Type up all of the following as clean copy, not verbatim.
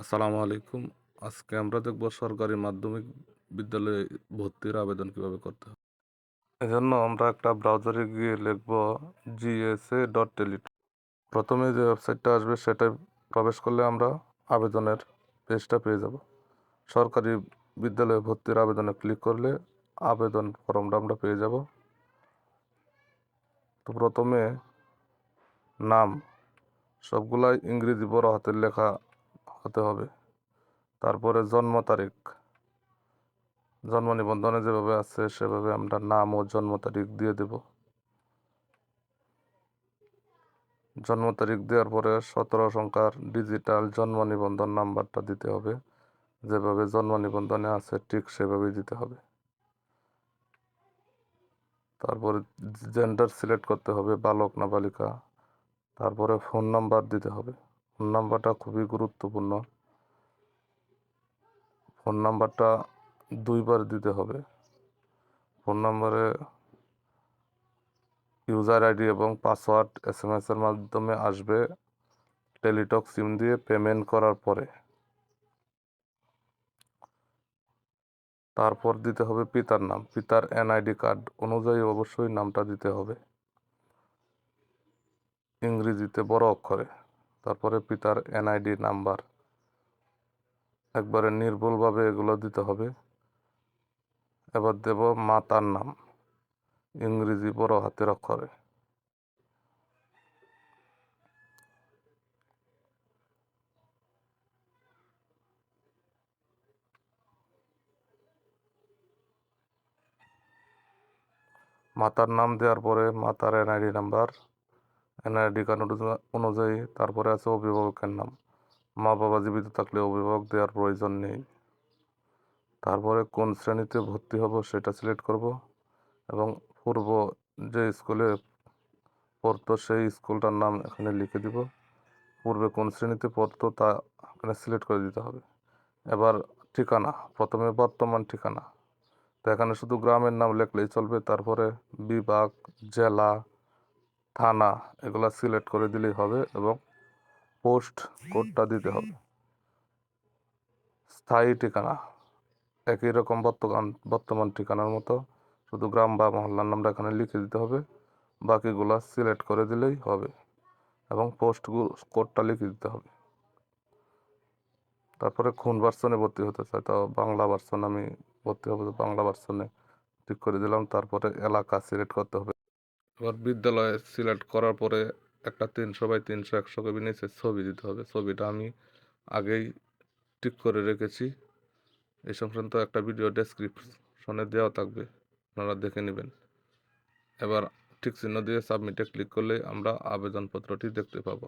আসসালামু আলাইকুম। আজকে আমরা দেখব সরকারি মাধ্যমিক বিদ্যালয়ে ভর্তির আবেদন কিভাবে করতে হয়। এজন্য আমরা একটা ব্রাউজারে গিয়ে লিখব gsa.tele। প্রথমে যে ওয়েবসাইটটা আসবে সেটায় প্রবেশ করলে আমরা আবেদনের পেজটা পেয়ে যাব। সরকারি বিদ্যালয়ে ভর্তির আবেদনে ক্লিক করলে আবেদন ফর্মটা আমরা পেয়ে যাব। তো প্রথমে নাম সবগুলাই ইংরেজি বড় হাতের লেখা হতে হবে। তারপরে জন্ম তারিখ, জন্ম নিবন্ধনে যেভাবে আছে সেভাবে আমরা নাম ও জন্ম তারিখ দিয়ে দেব। জন্ম তারিখ দেওয়ার পরে 17 সংখ্যার ডিজিটাল জন্ম নিবন্ধন নাম্বারটা দিতে হবে। যেভাবে জন্ম নিবন্ধনে আছে ঠিক সেভাবেই দিতে হবে। তারপরে জেন্ডার সিলেক্ট করতে হবে, বালক না বালিকা। তারপরে ফোন নাম্বার দিতে হবে। ফোন নাম্বারটা খুবই গুরুত্বপূর্ণ। ফোন নাম্বারটা 2বার দিতে হবে। ফোন নাম্বারে ইউজার আইডি এবং পাসওয়ার্ড SMS এর মাধ্যমে আসবে টেলিটক সিম দিয়ে পেমেন্ট করার পরে। তারপর দিতে হবে পিতার নাম, পিতার NID কার্ড অনুযায়ী অবশ্যই নামটা দিতে হবে ইংরেজিতে বড় অক্ষরে। তারপরে পিতার NID নাম্বার একবারে নির্ভুলভাবে এগুলো দিতে হবে। এবার দেব মাতার নাম ইংরেজি বড় হাতের অক্ষরে। মাতার নাম দেওয়ার পরে মাতার NID নাম্বার, NID কার্ড অনুযায়ী। তারপরে আছে অভিভাবকের নাম। মা বাবা জীবিত থাকলে অভিভাবক দেওয়ার প্রয়োজন নেই। তারপরে কোন শ্রেণীতে ভর্তি হব সেটা সিলেক্ট করব এবং পূর্ব যে স্কুলে পড়তো সেই স্কুলটার নাম এখানে লিখে দিব। পূর্বে কোন শ্রেণীতে পড়তো তা এখানে সিলেক্ট করে দিতে হবে। এবার ঠিকানা, প্রথমে বর্তমান ঠিকানা। তো এখানে শুধু গ্রামের নাম লিখলেই চলবে। তারপরে বিভাগ, জেলা, থানা এগুলা সিলেক্ট করে দিলেই হবে এবং পোস্ট কোডটা দিতে হবে। স্থায়ী ঠিকানা একই রকম বর্তমান ঠিকানার মতো, শুধু গ্রাম বা মহল্লার নামটা এখানে লিখে দিতে হবে। বাকিগুলা সিলেক্ট করে দিলেই হবে এবং পোস্ট কোডটা লিখে দিতে হবে। তারপরে কোন ভার্সনে ভর্তি হতে চাই, তো বাংলা ভার্সন আমি ভর্তি হবো, বাংলা ভার্সনে ঠিক করে দিলাম। তারপরে এলাকা সিলেক্ট করতে হবে। এবার বিদ্যালয়ে সিলেক্ট করার পরে একটা 300x300 100 কপি নিচে ছবি দিতে হবে। ছবিটা আমি আগেই ঠিক করে রেখেছি। এই সংক্রান্ত একটা ভিডিও ডেসক্রিপশনে দেওয়া থাকবে, আপনারা দেখে নেবেন। এবার ঠিক চিহ্ন দিয়ে সাবমিটে ক্লিক করলে আমরা আবেদনপত্রটি দেখতে পাবো।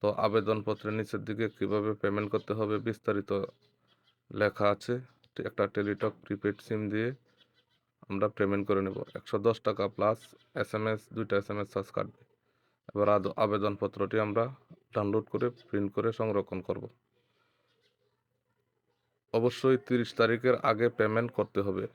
তো আবেদনপত্রের নিচের দিকে কিভাবে পেমেন্ট করতে হবে বিস্তারিত লেখা আছে। একটা টেলিটক প্রিপেড সিম দিয়ে আমরা পেমেন্ট করে নেব। 110 টাকা প্লাস SMS, 2টা SMS চার্জ কাটবে। এবার আবেদনপত্রটি আমরা ডাউনলোড করে প্রিন্ট করে সংরক্ষণ করব। অবশ্যই 30 তারিখের আগে পেমেন্ট করতে হবে।